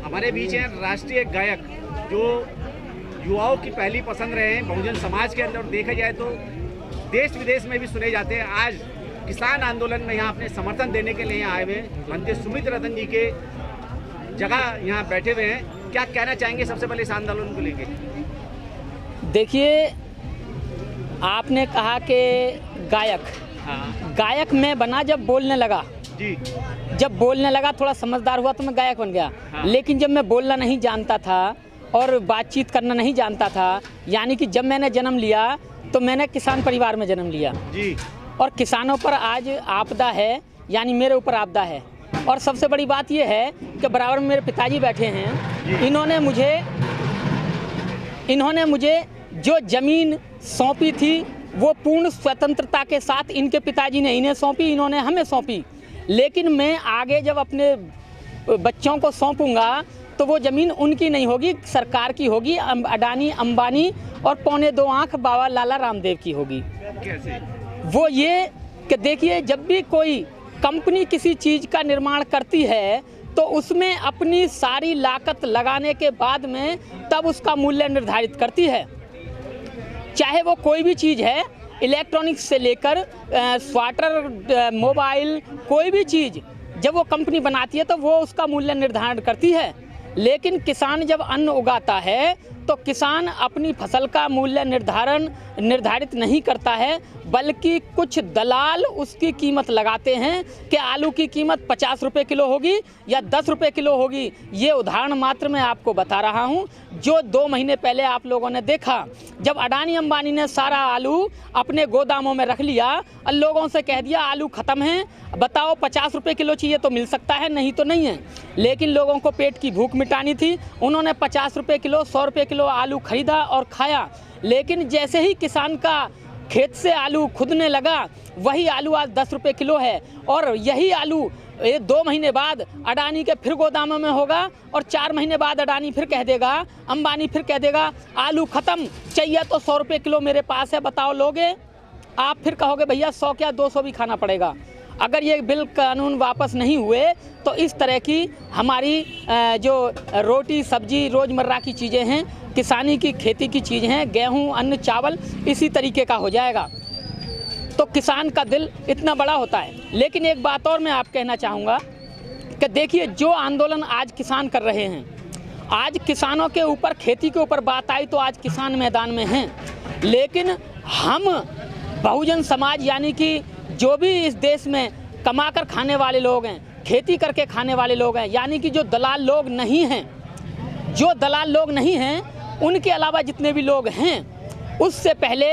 हमारे बीच हैं राष्ट्रीय गायक जो युवाओं की पहली पसंद रहे हैं बहुजन समाज के अंदर। देखा जाए तो देश विदेश में भी सुने जाते हैं। आज किसान आंदोलन में यहाँ अपने समर्थन देने के लिए आए हुए मंत्री सुमित रतन जी के जगह यहाँ बैठे हुए हैं। क्या कहना चाहेंगे सबसे पहले इस आंदोलन को लेके? देखिए, आपने कहा कि गायक, गायक मैं बना जब बोलने लगा जी। जब बोलने लगा थोड़ा समझदार हुआ तो मैं गायक बन गया। लेकिन जब मैं बोलना नहीं जानता था और बातचीत करना नहीं जानता था, यानी कि जब मैंने जन्म लिया तो मैंने किसान परिवार में जन्म लिया जी। और किसानों पर आज आपदा है, यानी मेरे ऊपर आपदा है। और सबसे बड़ी बात यह है कि बराबर में मेरे पिताजी बैठे हैं। इन्होंने मुझे जो ज़मीन सौंपी थी वो पूर्ण स्वतंत्रता के साथ इनके पिताजी ने इन्हें सौंपी, इन्होंने हमें सौंपी। लेकिन मैं आगे जब अपने बच्चों को सौंपूंगा तो वो ज़मीन उनकी नहीं होगी, सरकार की होगी। अडानी, अंबानी और पौने 2 आँख बाबा लाला रामदेव की होगी। कैसे? वो ये कि देखिए, जब भी कोई कंपनी किसी चीज़ का निर्माण करती है तो उसमें अपनी सारी लागत लगाने के बाद में तब उसका मूल्य निर्धारित करती है। चाहे वो कोई भी चीज़ है, इलेक्ट्रॉनिक्स से लेकर स्वेटर, मोबाइल, कोई भी चीज़ जब वो कंपनी बनाती है तो वो उसका मूल्य निर्धारण करती है। लेकिन किसान जब अन्न उगाता है तो किसान अपनी फसल का मूल्य निर्धारित नहीं करता है, बल्कि कुछ दलाल उसकी कीमत लगाते हैं कि आलू की कीमत 50 रुपये किलो होगी या 10 रुपये किलो होगी। ये उदाहरण मात्र मैं आपको बता रहा हूँ, जो 2 महीने पहले आप लोगों ने देखा जब अडानी अंबानी ने सारा आलू अपने गोदामों में रख लिया और लोगों से कह दिया आलू ख़त्म है, बताओ 50 रुपये किलो चाहिए तो मिल सकता है, नहीं तो नहीं है। लेकिन लोगों को पेट की भूख मिटानी थी, उन्होंने 50 रुपये किलो, 100 रुपये किलो आलू खरीदा और खाया। लेकिन जैसे ही किसान का खेत से आलू खुदने लगा, वही आलू आज 10 रुपये किलो है। और यही आलू 2 महीने बाद अडानी के फिर गोदामों में होगा और 4 महीने बाद अडानी फिर कह देगा, अंबानी फिर कह देगा आलू ख़त्म, चाहिए तो 100 रुपये किलो मेरे पास है, बताओ लोगे? आप फिर कहोगे भैया 100 क्या 200 भी खाना पड़ेगा। अगर ये बिल कानून वापस नहीं हुए तो इस तरह की हमारी जो रोटी सब्जी रोज़मर्रा की चीज़ें हैं, किसानी की खेती की चीज़ हैं, गेहूं, अन्न, चावल, इसी तरीके का हो जाएगा। तो किसान का दिल इतना बड़ा होता है। लेकिन एक बात और मैं आप कहना चाहूँगा कि देखिए, जो आंदोलन आज किसान कर रहे हैं, आज किसानों के ऊपर, खेती के ऊपर बात आई तो आज किसान मैदान में हैं। लेकिन हम बहुजन समाज, यानी कि जो भी इस देश में कमाकर खाने वाले लोग हैं, खेती करके खाने वाले लोग हैं, यानी कि जो दलाल लोग नहीं हैं, उनके अलावा जितने भी लोग हैं, उससे पहले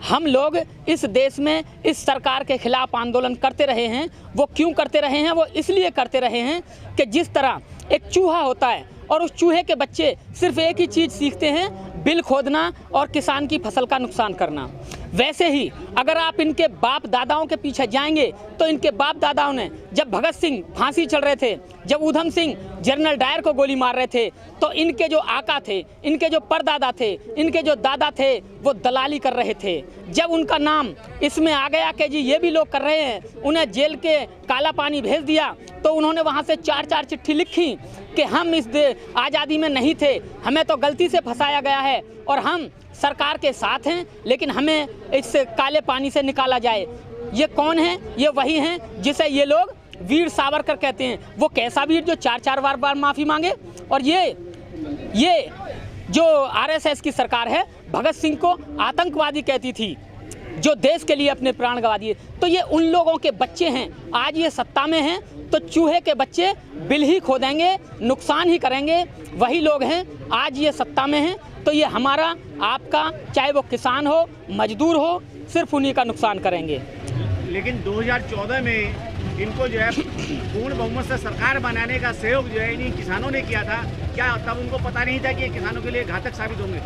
हम लोग इस देश में इस सरकार के खिलाफ आंदोलन करते रहे हैं। वो क्यों करते रहे हैं? वो इसलिए करते रहे हैं कि जिस तरह एक चूहा होता है और उस चूहे के बच्चे सिर्फ एक ही चीज़ सीखते हैं, बिल खोदना और किसान की फसल का नुकसान करना, वैसे ही अगर आप इनके बाप दादाओं के पीछे जाएंगे तो इनके बाप दादाओं ने, जब भगत सिंह फांसी चढ़ रहे थे, जब ऊधम सिंह जनरल डायर को गोली मार रहे थे, तो इनके जो आका थे, इनके जो परदादा थे, इनके जो दादा थे, वो दलाली कर रहे थे। जब उनका नाम इसमें आ गया कि जी ये भी लोग कर रहे हैं, उन्हें जेल के काला पानी भेज दिया, तो उन्होंने वहाँ से 4-4 चिट्ठी लिखी कि हम इस आज़ादी में नहीं थे, हमें तो गलती से फंसाया गया है और हम सरकार के साथ हैं, लेकिन हमें इस काले पानी से निकाला जाए। ये कौन है? ये वही हैं जिसे ये लोग वीर सावरकर कहते हैं। वो कैसा वीर जो 4-4 बार माफ़ी मांगे? और ये जो आरएसएस की सरकार है, भगत सिंह को आतंकवादी कहती थी, जो देश के लिए अपने प्राण गंवा दिए। तो ये उन लोगों के बच्चे हैं, आज ये सत्ता में हैं, तो चूहे के बच्चे बिल ही खोदेंगे, नुकसान ही करेंगे। वही लोग हैं आज ये सत्ता में हैं, तो ये हमारा, आपका, चाहे वो किसान हो, मजदूर हो, सिर्फ उन्हीं का नुकसान करेंगे। लेकिन 2014 में इनको जो है पूर्ण बहुमत से सरकार बनाने का सहयोग जो है इन्हीं किसानों ने किया था। क्या तब उनको पता नहीं था कि ये किसानों के लिए घातक साबित होंगे?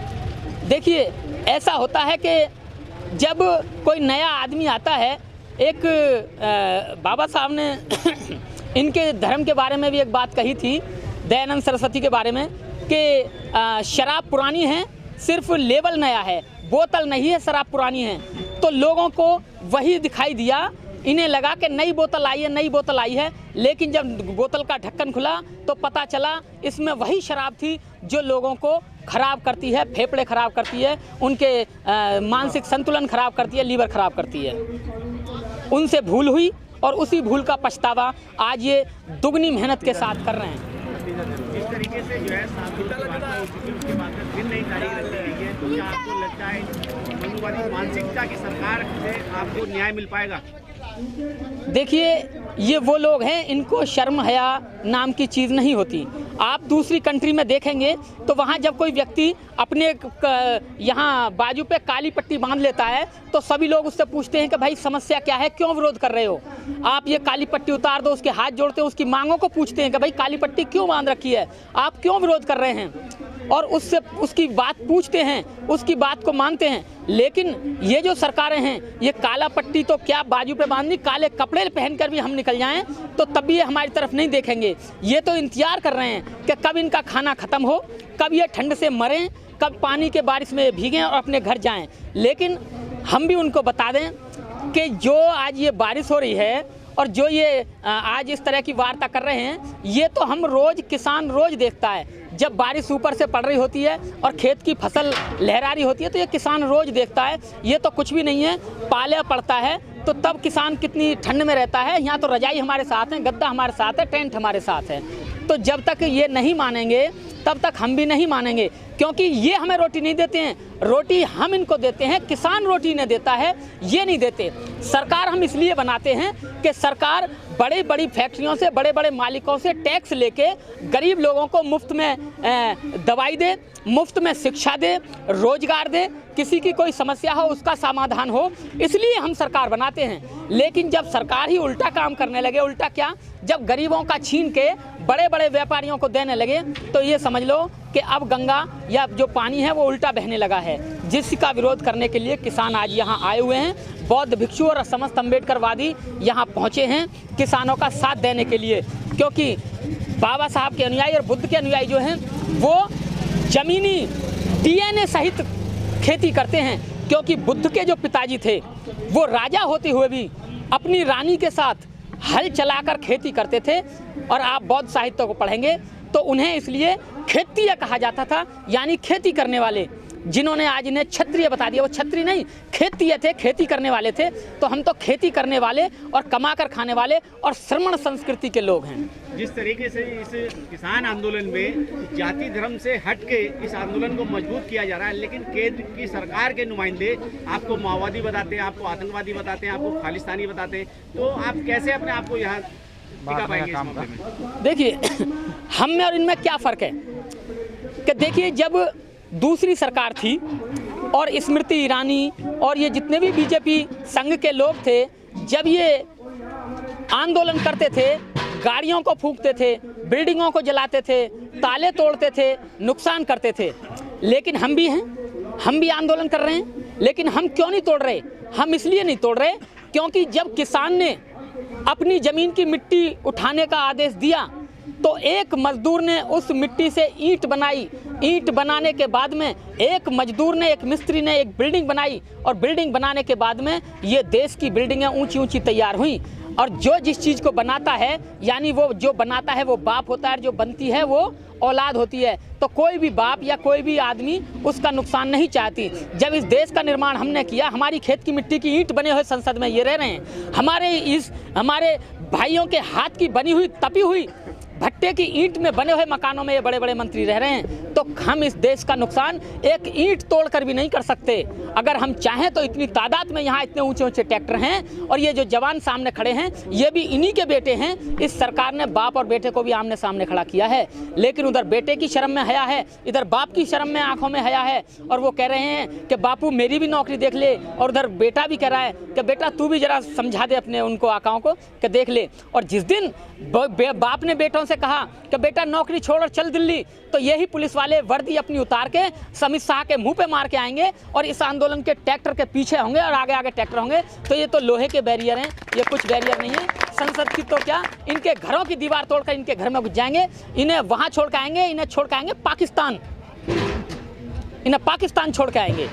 देखिए, ऐसा होता है कि जब कोई नया आदमी आता है, एक बाबा साहब ने इनके धर्म के बारे में भी एक बात कही थी, दयानंद सरस्वती के बारे में, कि शराब पुरानी है, सिर्फ लेबल नया है, बोतल नहीं है, शराब पुरानी है। तो लोगों को वही दिखाई दिया इन्हें लगा कि नई बोतल आई है, नई बोतल आई है, लेकिन जब बोतल का ढक्कन खुला तो पता चला इसमें वही शराब थी जो लोगों को खराब करती है, फेफड़े खराब करती है, उनके मानसिक संतुलन खराब करती है, लीवर खराब करती है। उनसे भूल हुई और उसी भूल का पछतावा आज ये दुगनी मेहनत के साथ कर रहे हैं। इस तरीके से जो है उसके बाद फिर नई तारीख रखी गई है, तो क्या आपको लगता है मनुवादी मानसिकता की सरकार से आपको न्याय मिल पाएगा? देखिए, ये वो लोग हैं, इनको शर्म हया नाम की चीज़ नहीं होती। आप दूसरी कंट्री में देखेंगे तो वहाँ जब कोई व्यक्ति अपने यहाँ बाजू पे काली पट्टी बांध लेता है तो सभी लोग उससे पूछते हैं कि भाई समस्या क्या है, क्यों विरोध कर रहे हो, आप ये काली पट्टी उतार दो। उसके हाथ जोड़ते हैं, उसकी मांगों को पूछते हैं कि भाई काली पट्टी क्यों बांध रखी है, आप क्यों विरोध कर रहे हैं, और उससे उसकी बात पूछते हैं, उसकी बात को मानते हैं। लेकिन ये जो सरकारें हैं, ये काला पट्टी तो क्या बाजू पे बांधनी, काले कपड़े पहनकर भी हम निकल जाएं तो तब भी ये हमारी तरफ नहीं देखेंगे। ये तो इंतजार कर रहे हैं कि कब इनका खाना ख़त्म हो, कब ये ठंड से मरें, कब पानी के बारिश में भीगें और अपने घर जाएं। लेकिन हम भी उनको बता दें कि जो आज ये बारिश हो रही है और जो ये आज इस तरह की वार्ता कर रहे हैं, ये तो हम रोज़, किसान रोज़ देखता है। जब बारिश ऊपर से पड़ रही होती है और खेत की फसल लहरा रही होती है तो ये किसान रोज़ देखता है। ये तो कुछ भी नहीं है, पाले पड़ता है तो तब किसान कितनी ठंड में रहता है। यहाँ तो रजाई हमारे साथ है, गद्दा हमारे साथ है, टेंट हमारे साथ है। तो जब तक ये नहीं मानेंगे तब तक हम भी नहीं मानेंगे, क्योंकि ये हमें रोटी नहीं देते हैं, रोटी हम इनको देते हैं। किसान रोटी नहीं देता है, ये नहीं देते। सरकार हम इसलिए बनाते हैं कि सरकार बड़ी बड़ी फैक्ट्रियों से, बड़े बड़े मालिकों से टैक्स लेके गरीब लोगों को मुफ्त में दवाई दे, मुफ्त में शिक्षा दे, रोजगार दे, किसी की कोई समस्या हो उसका समाधान हो, इसलिए हम सरकार बनाते हैं। लेकिन जब सरकार ही उल्टा काम करने लगे, उल्टा क्या, जब गरीबों का छीन के बड़े बड़े व्यापारियों को देने लगे, तो ये समझ लो कि अब गंगा या जो पानी है वो उल्टा बहने लगा है, जिसका विरोध करने के लिए किसान आज यहाँ आए हुए हैं। बौद्ध भिक्षु और समस्त अम्बेडकरवादी यहाँ पहुँचे हैं किसानों का साथ देने के लिए, क्योंकि बाबा साहब के अनुयायी और बुद्ध के अनुयायी जो हैं वो जमीनी DNA सहित खेती करते हैं। क्योंकि बुद्ध के जो पिताजी थे वो राजा होते हुए भी अपनी रानी के साथ हल चलाकर खेती करते थे, और आप बौद्ध साहित्य को पढ़ेंगे तो उन्हें इसलिए खेतीय कहा जाता था, यानी खेती करने वाले। जिन्होंने आज इन्हें क्षत्रिय बता दिया, वो क्षत्रिय नहीं, खेतीय थे, खेती करने वाले थे। तो हम तो खेती करने वाले और कमा कर खाने वाले और श्रमण संस्कृति के लोग हैं। जिस तरीके से इस किसान आंदोलन में जाति धर्म से हट के इस आंदोलन को मजबूत किया जा रहा है, लेकिन केंद्र की सरकार के नुमाइंदे आपको माओवादी बताते हैं, आपको आतंकवादी बताते हैं, आपको खालिस्तानी बताते हैं, तो आप कैसे अपने आप को यहाँ टिका पाएंगे इस मामले में? देखिए, हम में और इनमें क्या फ़र्क है कि देखिए, जब दूसरी सरकार थी और स्मृति ईरानी और ये जितने भी बीजेपी संघ के लोग थे, जब ये आंदोलन करते थे, गाड़ियों को फूंकते थे, बिल्डिंगों को जलाते थे, ताले तोड़ते थे, नुकसान करते थे। लेकिन हम भी हैं, हम भी आंदोलन कर रहे हैं, लेकिन हम क्यों नहीं तोड़ रहे? हम इसलिए नहीं तोड़ रहे क्योंकि जब किसान ने अपनी ज़मीन की मिट्टी उठाने का आदेश दिया तो एक मजदूर ने उस मिट्टी से ईंट बनाई। ईंट बनाने के बाद में एक मजदूर ने, एक मिस्त्री ने एक बिल्डिंग बनाई, और बिल्डिंग बनाने के बाद में ये देश की बिल्डिंगें ऊंची ऊंची तैयार हुई। और जो जिस चीज़ को बनाता है, यानी वो जो बनाता है वो बाप होता है, जो बनती है वो औलाद होती है। तो कोई भी बाप या कोई भी आदमी उसका नुकसान नहीं चाहती। जब इस देश का निर्माण हमने किया, हमारी खेत की मिट्टी की ईंट बने हुए संसद में ये रह रहे हैं, हमारे भाइयों के हाथ की बनी हुई, तपी हुई भट्टे की ईंट में बने हुए मकानों में ये बड़े बड़े मंत्री रह रहे हैं। तो हम इस देश का नुकसान एक ईंट तोड़कर भी नहीं कर सकते। अगर हम चाहें तो इतनी तादाद में यहाँ इतने ऊंचे ऊंचे ट्रैक्टर हैं, और ये जो जवान सामने खड़े हैं ये भी इन्हीं के बेटे हैं। इस सरकार ने बाप और बेटे को भी आमने सामने खड़ा किया है, लेकिन उधर बेटे की शर्म में हया है, इधर बाप की शर्म में आंखों में हया है, और वो कह रहे हैं कि बापू मेरी भी नौकरी देख ले, और उधर बेटा भी कह रहा है कि बेटा तू भी जरा समझा दे अपने उनको आकाओं को कि देख ले। और जिस दिन बाप ने बेटों से कहा कि बेटा नौकरी छोड़ चल दिल्ली, तो यही पुलिस वाले वर्दी अपनी उतार के अमित शाह के मुंह पे मार के आएंगे और इस आंदोलन के ट्रैक्टर के पीछे होंगे और आगे आगे ट्रैक्टर होंगे। तो ये तो लोहे के बैरियर हैं, ये कुछ बैरियर नहीं है। संसद की तो क्या, इनके घरों की दीवार तोड़कर इनके घर में घुस जाएंगे, इन्हें वहां छोड़ के आएंगे, इन्हें छोड़ के आएंगे पाकिस्तान, इन्हें पाकिस्तान छोड़ के आएंगे।